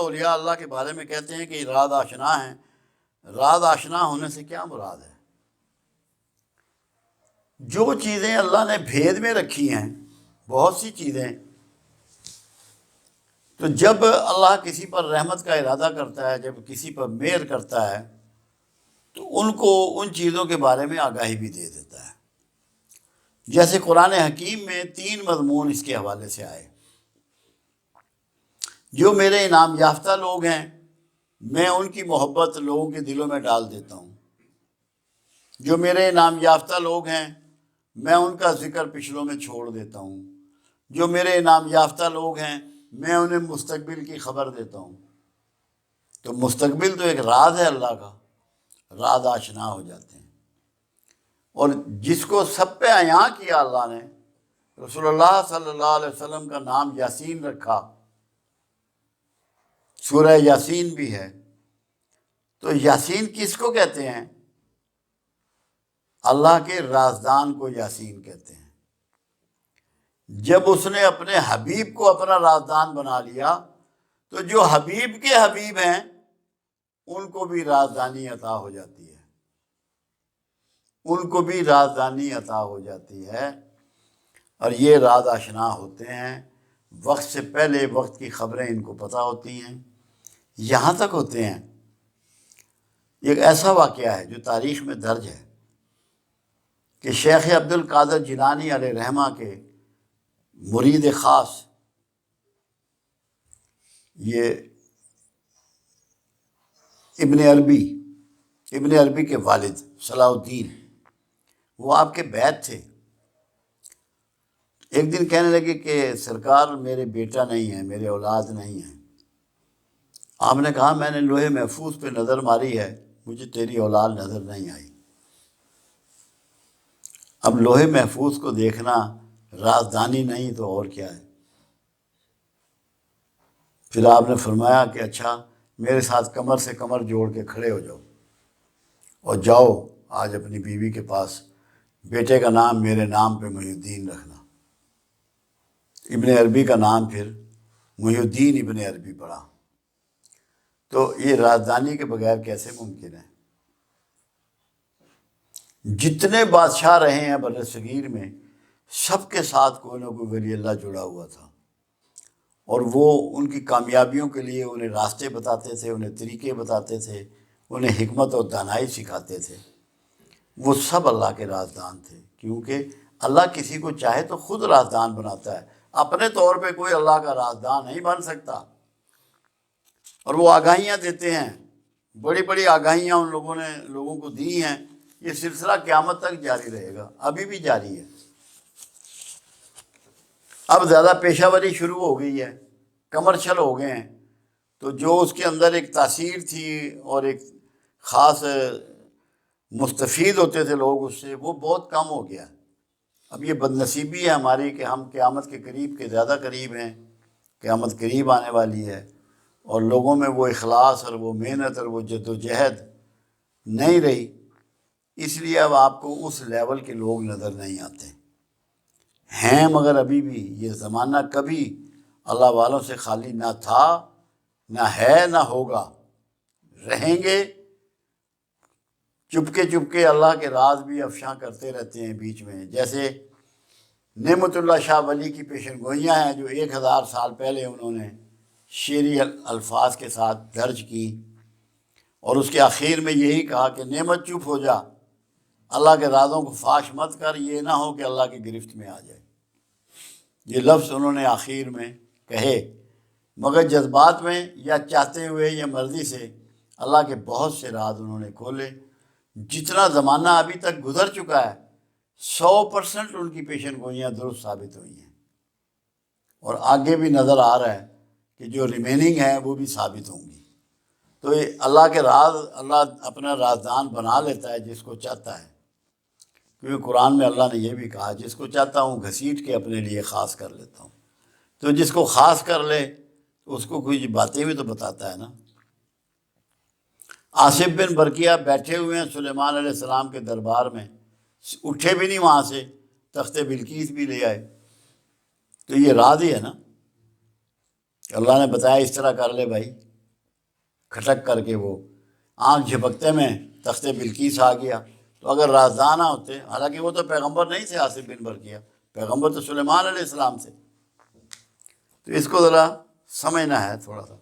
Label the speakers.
Speaker 1: اولیاء اللہ کے بارے میں کہتے ہیں کہ یہ راز آشنا ہیں۔ راز آشنا ہونے سے کیا مراد ہے؟ جو چیزیں اللہ نے بھید میں رکھی ہیں، بہت سی چیزیں، تو جب اللہ کسی پر رحمت کا ارادہ کرتا ہے، جب کسی پر مہر کرتا ہے، تو ان کو ان چیزوں کے بارے میں آگاہی بھی دے دیتا ہے۔ جیسے قرآن حکیم میں 3 مضمون اس کے حوالے سے آئے۔ جو میرے انعام یافتہ لوگ ہیں، میں ان کی محبت لوگوں کے دلوں میں ڈال دیتا ہوں۔ جو میرے انعام یافتہ لوگ ہیں، میں ان کا ذکر پچھلوں میں چھوڑ دیتا ہوں۔ جو میرے انعام یافتہ لوگ ہیں، میں انہیں مستقبل کی خبر دیتا ہوں۔ تو مستقبل تو ایک راز ہے اللہ کا، راز آشنا ہو جاتے ہیں۔ اور جس کو سب پہ عیاں کیا اللہ نے، رسول اللہ صلی اللہ علیہ وسلم کا نام یاسین رکھا، سورہ یاسین بھی ہے۔ تو یاسین کس کو کہتے ہیں؟ اللہ کے رازدان کو یاسین کہتے ہیں۔ جب اس نے اپنے حبیب کو اپنا رازدان بنا لیا، تو جو حبیب کے حبیب ہیں ان کو بھی رازدانی عطا ہو جاتی ہے، ان کو بھی رازدانی عطا ہو جاتی ہے، اور یہ راز آشنا ہوتے ہیں۔ وقت سے پہلے وقت کی خبریں ان کو پتہ ہوتی ہیں، یہاں تک ہوتے ہیں۔ ایک ایسا واقعہ ہے جو تاریخ میں درج ہے کہ شیخ عبد القادر جیلانی علیہ رحمہ کے مرید خاص، یہ ابن عربی کے والد صلاح الدین، وہ آپ کے بیعت تھے۔ ایک دن کہنے لگے کہ سرکار میرے بیٹا نہیں ہے، میرے اولاد نہیں ہے۔ آپ نے کہا میں نے لوح محفوظ پہ نظر ماری ہے، مجھے تیری اولاد نظر نہیں آئی۔ اب لوح محفوظ کو دیکھنا رازدانی نہیں تو اور کیا ہے؟ پھر آپ نے فرمایا کہ اچھا میرے ساتھ کمر سے کمر جوڑ کے کھڑے ہو جاؤ اور جاؤ آج اپنی بیوی کے پاس، بیٹے کا نام میرے نام پہ محی الدین رکھنا۔ ابن عربی کا نام پھر محی الدین ابن عربی پڑا۔ تو یہ رازدانی کے بغیر کیسے ممکن ہے؟ جتنے بادشاہ رہے ہیں بر صغیر میں، سب کے ساتھ کوئی نہ کوئی ولی اللہ جڑا ہوا تھا، اور وہ ان کی کامیابیوں کے لیے انہیں راستے بتاتے تھے، انہیں طریقے بتاتے تھے، انہیں حکمت اور دانائی سکھاتے تھے۔ وہ سب اللہ کے رازدان تھے، کیونکہ اللہ کسی کو چاہے تو خود رازدان بناتا ہے، اپنے طور پہ کوئی اللہ کا رازدان نہیں بن سکتا۔ اور وہ آگاہیاں دیتے ہیں، بڑی بڑی آگاہیاں ان لوگوں نے لوگوں کو دی ہیں۔ یہ سلسلہ قیامت تک جاری رہے گا، ابھی بھی جاری ہے۔ اب زیادہ پیشہ وری شروع ہو گئی ہے، کمرشل ہو گئے ہیں، تو جو اس کے اندر ایک تاثیر تھی اور ایک خاص مستفید ہوتے تھے لوگ اس سے، وہ بہت کم ہو گیا۔ اب یہ بد نصیبی ہے ہماری کہ ہم قیامت کے قریب کے زیادہ قریب ہیں، قیامت قریب آنے والی ہے، اور لوگوں میں وہ اخلاص اور وہ محنت اور وہ جد و جہد نہیں رہی، اس لیے اب آپ کو اس لیول کے لوگ نظر نہیں آتے ہیں۔ مگر ابھی بھی یہ زمانہ کبھی اللہ والوں سے خالی نہ تھا، نہ ہے، نہ ہوگا، رہیں گے۔ چپکے اللہ کے راز بھی افشاں کرتے رہتے ہیں بیچ میں، جیسے نعمت اللہ شاہ ولی کی پیشن گوئیاں ہیں جو 1000 سال پہلے انہوں نے شعری الفاظ کے ساتھ درج کی، اور اس کے آخر میں یہی کہا کہ نعمت چپ ہو جا، اللہ کے رازوں کو فاش مت کر، یہ نہ ہو کہ اللہ کی گرفت میں آ جائے۔ یہ لفظ انہوں نے آخر میں کہے، مگر جذبات میں یا چاہتے ہوئے یا مرضی سے اللہ کے بہت سے راز انہوں نے کھولے۔ جتنا زمانہ ابھی تک گزر چکا ہے، 100% ان کی پیشن گوئیاں درست ثابت ہوئی ہیں، اور آگے بھی نظر آ رہا ہے کہ جو ریمیننگ ہیں وہ بھی ثابت ہوں گی۔ تو یہ اللہ کے راز، اللہ اپنا رازدان بنا لیتا ہے جس کو چاہتا ہے، کیونکہ قرآن میں اللہ نے یہ بھی کہا جس کو چاہتا ہوں گھسیٹ کے اپنے لیے خاص کر لیتا ہوں۔ تو جس کو خاص کر لے تو اس کو کوئی باتیں بھی تو بتاتا ہے نا۔ آصف بن برقیہ بیٹھے ہوئے ہیں سلیمان علیہ السلام کے دربار میں، اٹھے بھی نہیں وہاں سے، تخت بلقیس بھی لے آئے۔ تو یہ راز ہی ہے نا، اللہ نے بتایا اس طرح کر لے بھائی، کھٹک کر کے وہ آنکھ جھپکتے میں تخت بلقیس آ گیا۔ تو اگر رازداں نہ ہوتے، حالانکہ وہ تو پیغمبر نہیں تھے آصف بن برقیہ، پیغمبر تو سلیمان علیہ السلام سے، تو اس کو ذرا سمجھنا ہے تھوڑا سا۔